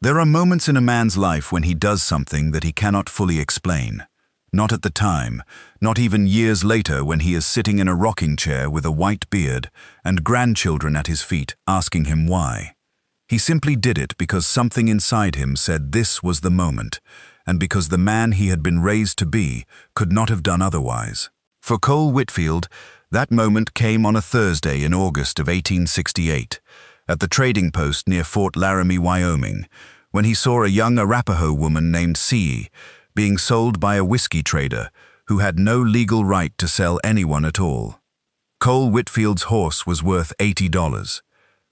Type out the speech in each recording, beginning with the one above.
There are moments in a man's life when he does something that he cannot fully explain. Not at the time, not even years later when he is sitting in a rocking chair with a white beard and grandchildren at his feet asking him why. He simply did it because something inside him said this was the moment, and because the man he had been raised to be could not have done otherwise. For Cole Whitfield, that moment came on a Thursday in August of 1868, at the trading post near Fort Laramie, Wyoming, when he saw a young Arapaho woman named C being sold by a whiskey trader who had no legal right to sell anyone at all. Cole Whitfield's horse was worth $80.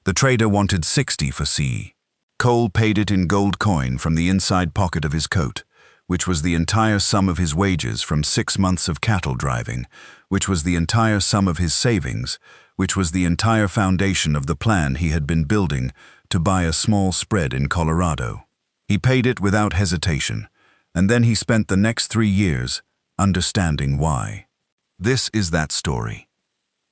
The trader wanted $60 for C. Cole paid it in gold coin from the inside pocket of his coat, which was the entire sum of his wages from 6 months of cattle driving, which was the entire sum of his savings, which was the entire foundation of the plan he had been building to buy a small spread in Colorado. He paid it without hesitation, and then he spent the next 3 years understanding why. This is that story.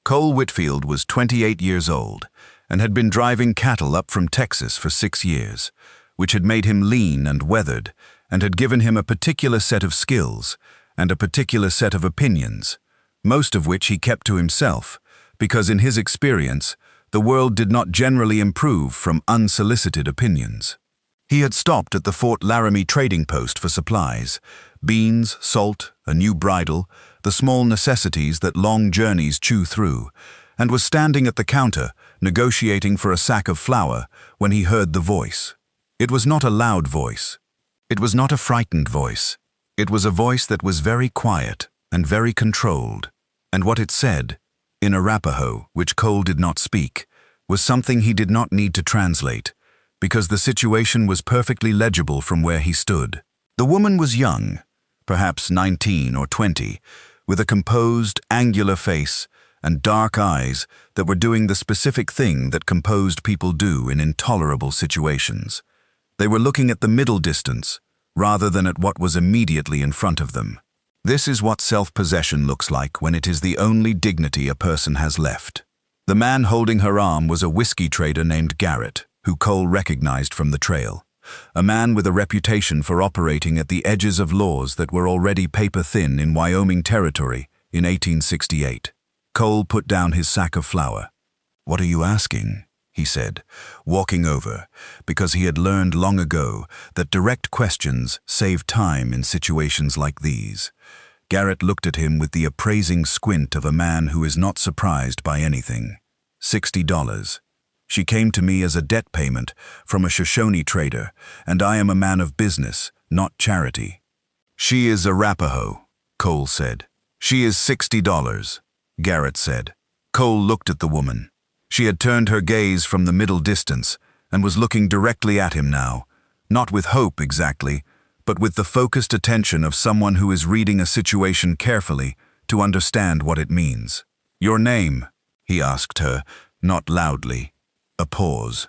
Cole Whitfield was 28 years old and had been driving cattle up from Texas for 6 years, which had made him lean and weathered and had given him a particular set of skills and a particular set of opinions, most of which he kept to himself, because in his experience, the world did not generally improve from unsolicited opinions. He had stopped at the Fort Laramie trading post for supplies, beans, salt, a new bridle, the small necessities that long journeys chew through, and was standing at the counter, negotiating for a sack of flour, when he heard the voice. It was not a loud voice. It was not a frightened voice. It was a voice that was very quiet and very controlled, and what it said, in Arapaho, which Cole did not speak, was something he did not need to translate, because the situation was perfectly legible from where he stood. The woman was young, perhaps 19 or 20, with a composed, angular face and dark eyes that were doing the specific thing that composed people do in intolerable situations. They were looking at the middle distance, rather than at what was immediately in front of them. This is what self-possession looks like when it is the only dignity a person has left. The man holding her arm was a whiskey trader named Garrett, who Cole recognized from the trail, a man with a reputation for operating at the edges of laws that were already paper-thin in Wyoming territory in 1868. Cole put down his sack of flour. "What are you asking?" he said, walking over, because he had learned long ago that direct questions save time in situations like these. Garrett looked at him with the appraising squint of a man who is not surprised by anything. $60. She came to me as a debt payment from a Shoshone trader, and I am a man of business, not charity. She is Arapaho, Cole said. She is $60, Garrett said. Cole looked at the woman. She had turned her gaze from the middle distance and was looking directly at him now, not with hope exactly, but with the focused attention of someone who is reading a situation carefully to understand what it means. "Your name?" he asked her, not loudly. A pause.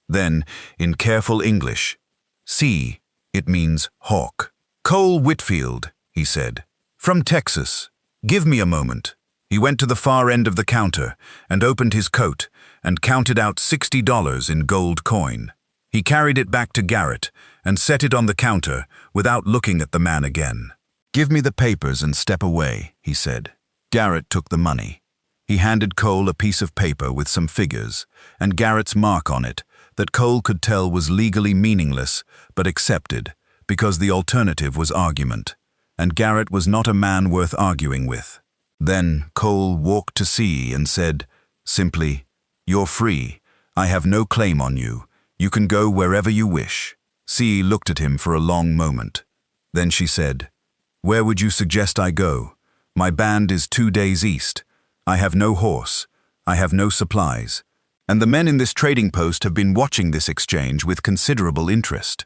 Then, in careful English, "C, it means hawk." "Cole Whitfield," he said. "From Texas. Give me a moment." He went to the far end of the counter and opened his coat and counted out $60 in gold coin. He carried it back to Garrett and set it on the counter without looking at the man again. "Give me the papers and step away," he said. Garrett took the money. He handed Cole a piece of paper with some figures and Garrett's mark on it that Cole could tell was legally meaningless but accepted because the alternative was argument, and Garrett was not a man worth arguing with. Then Cole walked to C and said, simply, "You're free. I have no claim on you. You can go wherever you wish." C looked at him for a long moment. Then she said, "Where would you suggest I go? My band is 2 days east. I have no horse. I have no supplies. And the men in this trading post have been watching this exchange with considerable interest."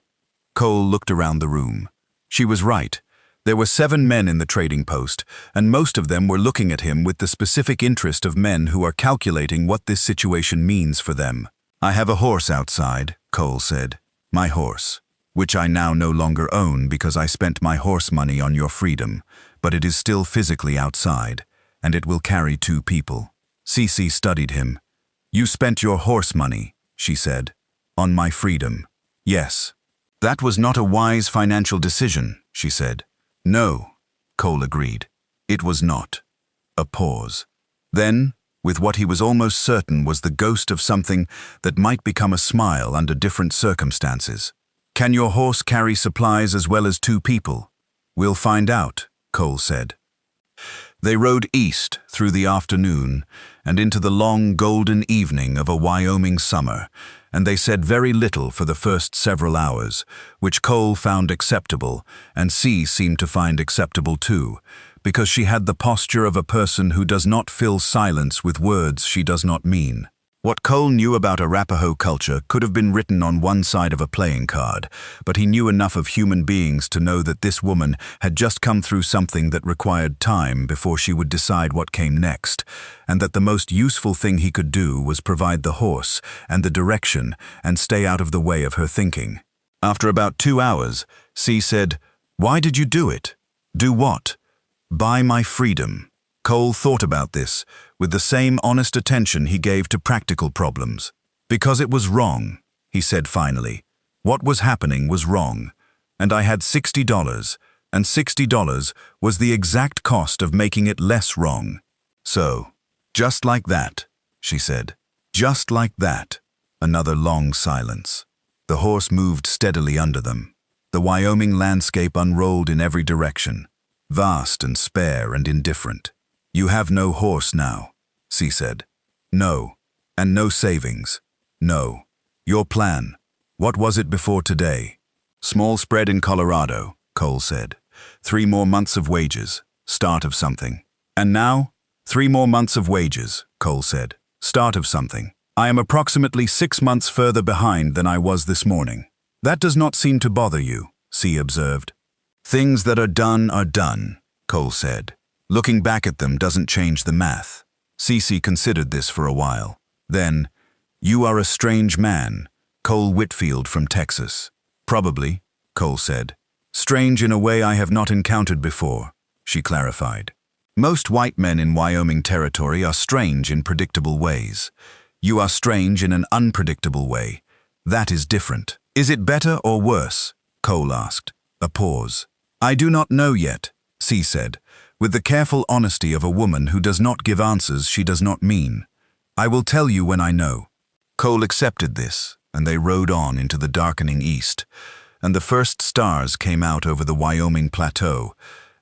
Cole looked around the room. She was right. There were 7 men in the trading post, and most of them were looking at him with the specific interest of men who are calculating what this situation means for them. "I have a horse outside," Cole said. "My horse, which I now no longer own because I spent my horse money on your freedom, but it is still physically outside, and it will carry 2 people." Cece studied him. "You spent your horse money," she said, "on my freedom." "Yes." That was not a wise financial decision, she said. No, Cole agreed. It was not. A pause. Then, with what he was almost certain was the ghost of something that might become a smile under different circumstances. Can your horse carry supplies as well as 2 people? We'll find out, Cole said. They rode east through the afternoon and into the long golden evening of a Wyoming summer, and they said very little for the first several hours, which Cole found acceptable, and C seemed to find acceptable too, because she had the posture of a person who does not fill silence with words she does not mean. What Cole knew about Arapaho culture could have been written on one side of a playing card, but he knew enough of human beings to know that this woman had just come through something that required time before she would decide what came next, and that the most useful thing he could do was provide the horse and the direction and stay out of the way of her thinking. After about 2 hours, C said, "Why did you do it?" "Do what?" "Buy my freedom." Cole thought about this, with the same honest attention he gave to practical problems. "Because it was wrong," he said finally. "What was happening was wrong, and I had $60, and $60 was the exact cost of making it less wrong. So, just like that," she said. "Just like that." Another long silence. The horse moved steadily under them. The Wyoming landscape unrolled in every direction, vast and spare and indifferent. "You have no horse now," C said. "No. And no savings." "No. Your plan. What was it before today?" "Small spread in Colorado," Cole said. 3 more months of wages. Start of something." "And now?" 3 more months of wages," Cole said. "Start of something. I am approximately 6 months further behind than I was this morning." "That does not seem to bother you," C observed. "Things that are done," Cole said. "Looking back at them doesn't change the math." Cece considered this for a while. Then, "You are a strange man, Cole Whitfield from Texas." "Probably," Cole said. "Strange in a way I have not encountered before," she clarified. "Most white men in Wyoming territory are strange in predictable ways. You are strange in an unpredictable way. That is different." "Is it better or worse?" Cole asked. A pause. "I do not know yet," C said, with the careful honesty of a woman who does not give answers she does not mean. "I will tell you when I know." Cole accepted this, and they rode on into the darkening east, and the first stars came out over the Wyoming plateau,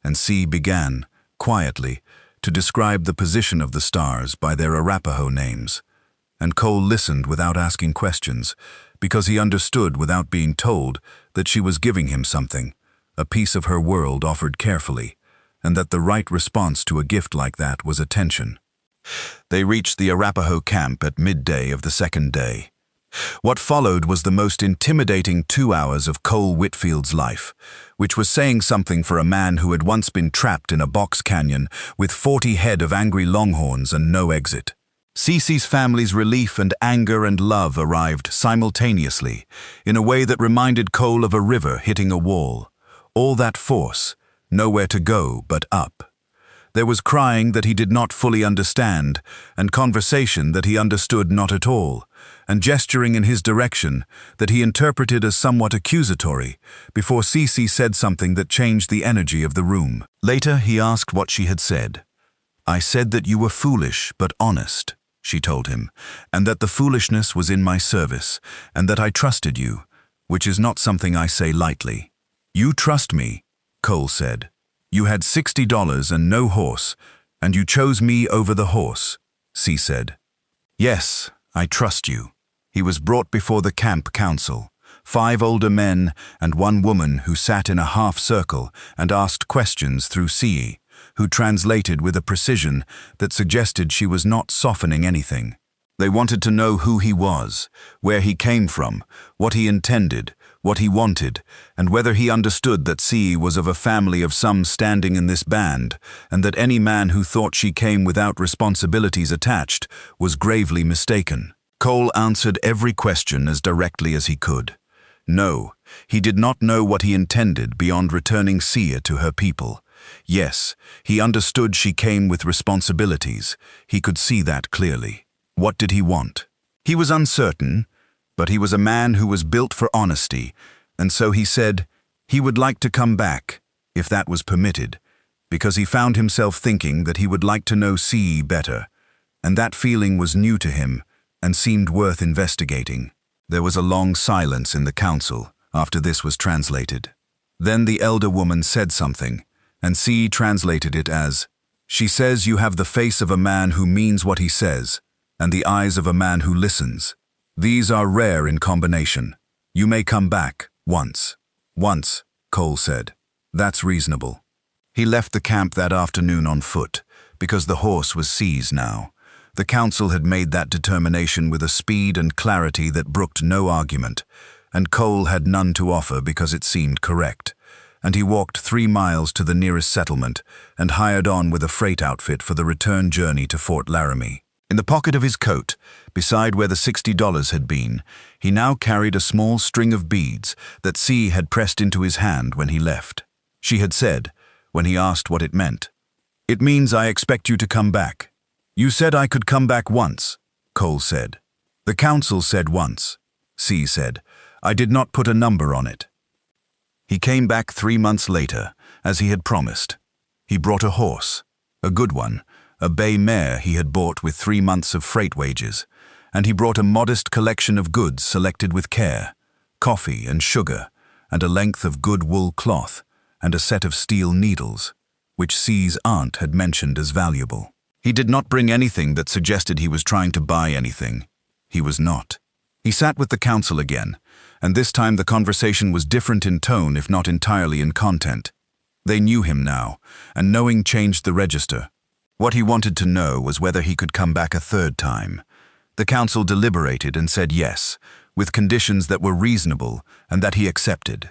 and C began, quietly, to describe the position of the stars by their Arapaho names. And Cole listened without asking questions, because he understood without being told that she was giving him something, a piece of her world offered carefully, and that the right response to a gift like that was attention. They reached the Arapaho camp at midday of the second day. What followed was the most intimidating 2 hours of Cole Whitfield's life, which was saying something for a man who had once been trapped in a box canyon with 40 head of angry longhorns and no exit. Cece's family's relief and anger and love arrived simultaneously, in a way that reminded Cole of a river hitting a wall. All that force, nowhere to go but up. There was crying that he did not fully understand, and conversation that he understood not at all, and gesturing in his direction that he interpreted as somewhat accusatory, before Cece said something that changed the energy of the room. Later he asked what she had said. "I said that you were foolish but honest," she told him, "and that the foolishness was in my service, and that I trusted you, which is not something I say lightly." "You trust me," Cole said. "You had $60 and no horse, and you chose me over the horse," C said. "Yes, I trust you." He was brought before the camp council, 5 older men and 1 woman who sat in a half circle and asked questions through C, who translated with a precision that suggested she was not softening anything. They wanted to know who he was, where he came from, what he intended, what he wanted, and whether he understood that C was of a family of some standing in this band, and that any man who thought she came without responsibilities attached was gravely mistaken. Cole answered every question as directly as he could. No, he did not know what he intended beyond returning Sia to her people. Yes, he understood she came with responsibilities. He could see that clearly. What did he want? He was uncertain, but he was a man who was built for honesty, And so he said he would like to come back, if that was permitted, because he found himself thinking that he would like to know C better, and that feeling was new to him and seemed worth investigating. There was a long silence in the council after this was translated. Then the elder woman said something, and C translated it as, "She says you have the face of a man who means what he says, and the eyes of a man who listens. These are rare in combination. You may come back, once." "Once," Cole said. "That's reasonable." He left the camp that afternoon on foot, because the horse was C's now. The council had made that determination with a speed and clarity that brooked no argument, and Cole had none to offer because it seemed correct. And he walked 3 miles to the nearest settlement and hired on with a freight outfit for the return journey to Fort Laramie. In the pocket of his coat, beside where the $60 had been, he now carried a small string of beads that C had pressed into his hand when he left. She had said, when he asked what it meant, "It means I expect you to come back." "You said I could come back once," Cole said. "The council said once," C said. "I did not put a number on it." He came back 3 months later, as he had promised. He brought a horse, a good one, a bay mare he had bought with 3 months of freight wages, and he brought a modest collection of goods selected with care, coffee and sugar, and a length of good wool cloth, and a set of steel needles, which C's aunt had mentioned as valuable. He did not bring anything that suggested he was trying to buy anything. He was not. He sat with the council again, and this time the conversation was different in tone if not entirely in content. They knew him now, and knowing changed the register. What he wanted to know was whether he could come back a 3rd time. The council deliberated and said yes, with conditions that were reasonable and that he accepted.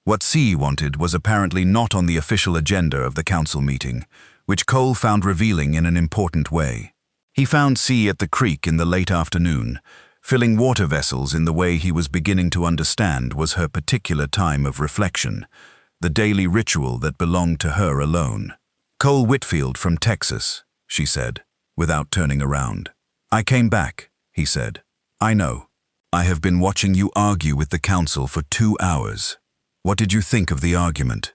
What C wanted was apparently not on the official agenda of the council meeting, which Cole found revealing in an important way. He found C at the creek in the late afternoon, filling water vessels in the way he was beginning to understand was her particular time of reflection, the daily ritual that belonged to her alone. "Cole Whitfield from Texas," she said, without turning around. "I came back," he said. "I know. I have been watching you argue with the council for 2 hours. What did you think of the argument?"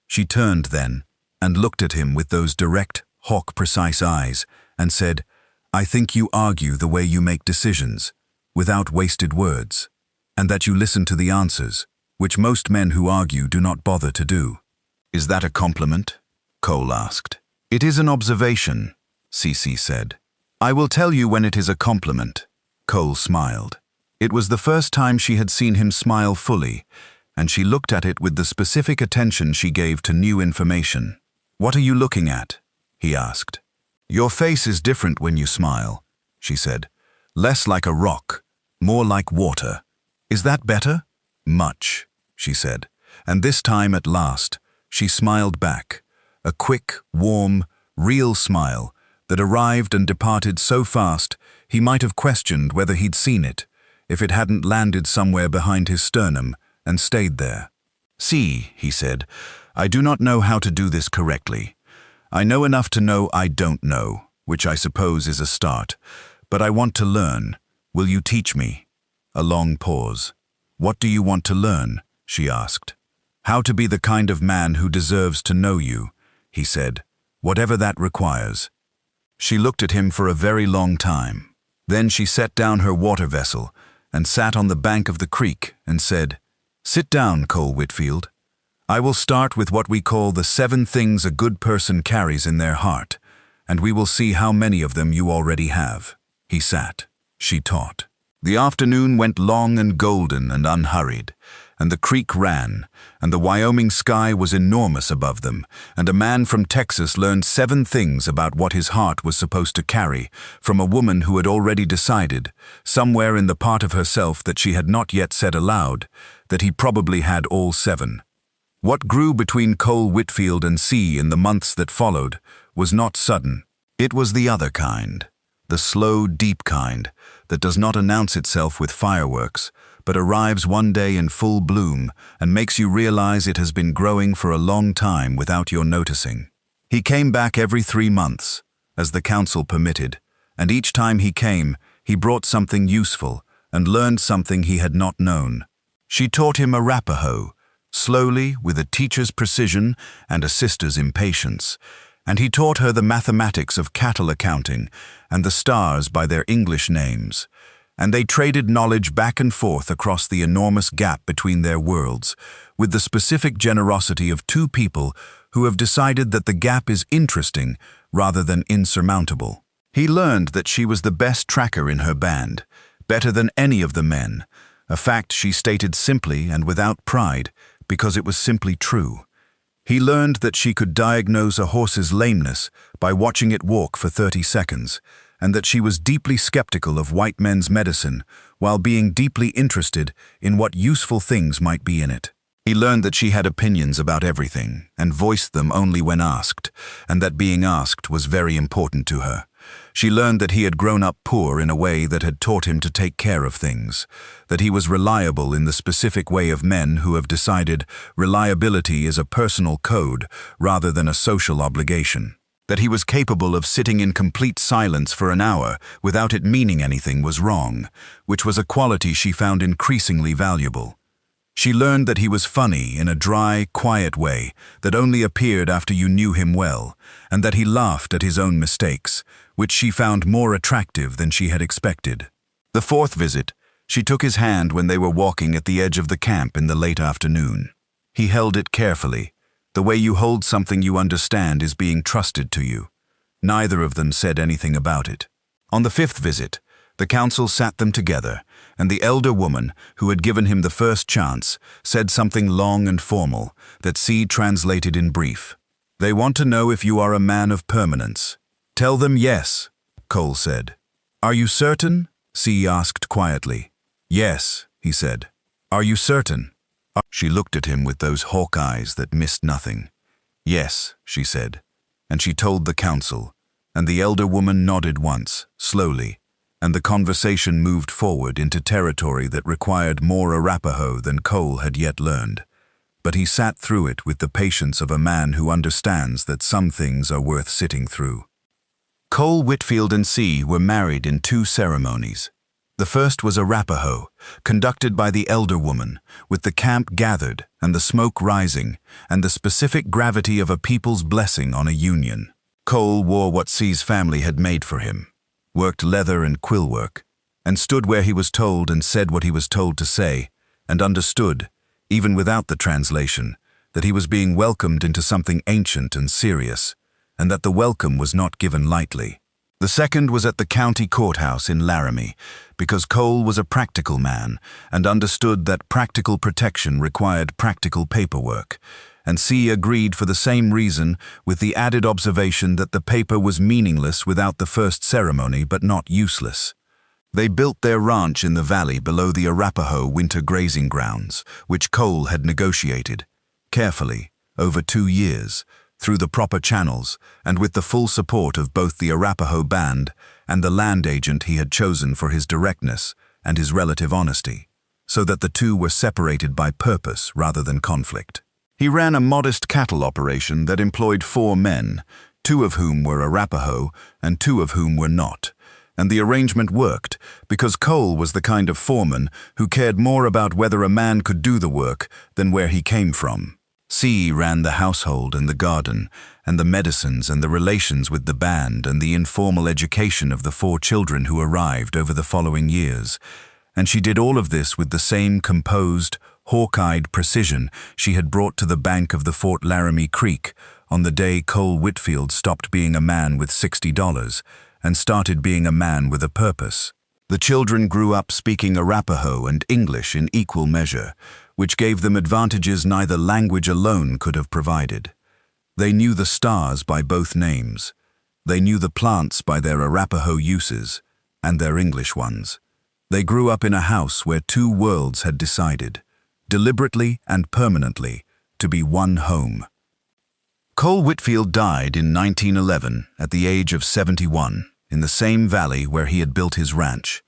She turned then and looked at him with those direct, hawk-precise eyes and said, "I think you argue the way you make decisions, without wasted words, and that you listen to the answers, which most men who argue do not bother to do." "Is that a compliment?" Cole asked. "It is an observation," CC said. "I will tell you when it is a compliment." Cole smiled. It was the first time she had seen him smile fully, and she looked at it with the specific attention she gave to new information. "What are you looking at?" he asked. "Your face is different when you smile," she said. "Less like a rock, more like water. Is that better?" "Much," she said. And this time at last, she smiled back, a quick, warm, real smile that arrived and departed so fast he might have questioned whether he'd seen it, if it hadn't landed somewhere behind his sternum and stayed there. "See," he said, "I do not know how to do this correctly. I know enough to know I don't know, which I suppose is a start. But I want to learn. Will you teach me?" A long pause. "What do you want to learn?" she asked. "How to be the kind of man who deserves to know you," he said, "whatever that requires." She looked at him for a very long time. Then she set down her water vessel and sat on the bank of the creek and said, "Sit down, Cole Whitfield. I will start with what we call the 7 things a good person carries in their heart, and we will see how many of them you already have." He sat. She taught. The afternoon went long and golden and unhurried, and the creek ran, and the Wyoming sky was enormous above them, and a man from Texas learned 7 things about what his heart was supposed to carry from a woman who had already decided, somewhere in the part of herself that she had not yet said aloud, that he probably had all 7. What grew between Cole Whitfield and C in the months that followed was not sudden. It was the other kind. The slow, deep kind that does not announce itself with fireworks, but arrives one day in full bloom and makes you realize it has been growing for a long time without your noticing. He came back every 3 months, as the council permitted, and each time he came, he brought something useful and learned something he had not known. She taught him Arapaho, slowly, with a teacher's precision and a sister's impatience, and he taught her the mathematics of cattle accounting and the stars by their English names, and they traded knowledge back and forth across the enormous gap between their worlds, with the specific generosity of two people who have decided that the gap is interesting rather than insurmountable. He learned that she was the best tracker in her band, better than any of the men, a fact she stated simply and without pride because it was simply true. He learned that she could diagnose a horse's lameness by watching it walk for 30 seconds, and that she was deeply skeptical of white men's medicine while being deeply interested in what useful things might be in it. He learned that she had opinions about everything and voiced them only when asked, and that being asked was very important to her. She learned that he had grown up poor in a way that had taught him to take care of things, that he was reliable in the specific way of men who have decided reliability is a personal code rather than a social obligation, that he was capable of sitting in complete silence for an hour without it meaning anything was wrong, which was a quality she found increasingly valuable. She learned that he was funny in a dry, quiet way that only appeared after you knew him well, and that he laughed at his own mistakes, which she found more attractive than she had expected. The fourth visit, she took his hand when they were walking at the edge of the camp in the late afternoon. He held it carefully. The way you hold something you understand is being trusted to you. Neither of them said anything about it. On the fifth visit, the council sat them together, and the elder woman, who had given him the first chance, said something long and formal that C translated in brief. "They want to know if you are a man of permanence." "Tell them yes," Cole said. "Are you certain?" C asked quietly. "Yes," he said. "Are you certain?" She looked at him with those hawk eyes that missed nothing. "Yes," she said, and she told the council, and the elder woman nodded once, slowly, and the conversation moved forward into territory that required more Arapaho than Cole had yet learned. But he sat through it with the patience of a man who understands that some things are worth sitting through. Cole, Whitfield, and C were married in 2 ceremonies. The first was Arapaho, conducted by the elder woman, with the camp gathered and the smoke rising, and the specific gravity of a people's blessing on a union. Cole wore what C's family had made for him, worked leather and quill work, and stood where he was told and said what he was told to say, and understood, even without the translation, that he was being welcomed into something ancient and serious, and that the welcome was not given lightly. The second was at the county courthouse in Laramie, because Cole was a practical man and understood that practical protection required practical paperwork, and C agreed for the same reason, with the added observation that the paper was meaningless without the first ceremony but not useless. They built their ranch in the valley below the Arapaho winter grazing grounds, which Cole had negotiated, carefully, over 2 years, through the proper channels, and with the full support of both the Arapaho band and the land agent he had chosen for his directness and his relative honesty, so that the two were separated by purpose rather than conflict. He ran a modest cattle operation that employed 4 men, 2 of whom were Arapaho and 2 of whom were not, and the arrangement worked because Cole was the kind of foreman who cared more about whether a man could do the work than where he came from. C ran the household and the garden, and the medicines and the relations with the band and the informal education of the 4 children who arrived over the following years, and she did all of this with the same composed, hawk-eyed precision she had brought to the bank of the Fort Laramie Creek on the day Cole Whitfield stopped being a man with $60 and started being a man with a purpose. The children grew up speaking Arapaho and English in equal measure, which gave them advantages neither language alone could have provided. They knew the stars by both names. They knew the plants by their Arapaho uses and their English ones. They grew up in a house where 2 worlds had decided, deliberately and permanently, to be one home. Cole Whitfield died in 1911 at the age of 71 in the same valley where he had built his ranch,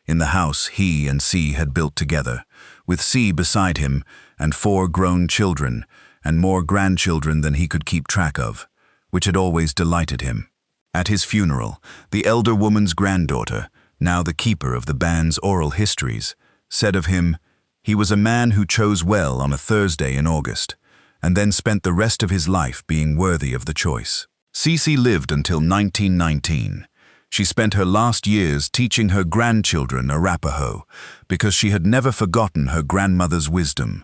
in the house he and C had built together, with C beside him and 4 grown children and more grandchildren than he could keep track of, which had always delighted him. At his funeral, the elder woman's granddaughter, now the keeper of the band's oral histories, said of him, He was a man who chose well on a Thursday in August, and then spent the rest of his life being worthy of the choice. Cece lived until 1919. She spent her last years teaching her grandchildren Arapaho because she had never forgotten her grandmother's wisdom,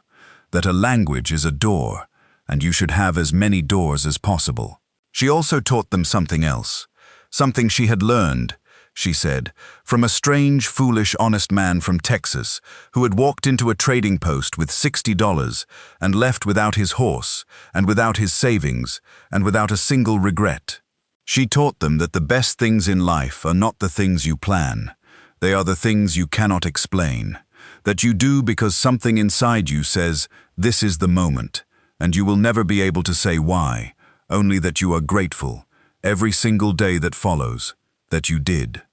that a language is a door, and you should have as many doors as possible. She also taught them something else, something she had learned, she said, from a strange, foolish, honest man from Texas who had walked into a trading post with $60 and left without his horse, and without his savings, and without a single regret. She taught them that the best things in life are not the things you plan. They are the things you cannot explain, that you do because something inside you says, this is the moment, and you will never be able to say why, only that you are grateful, every single day that follows, that you did.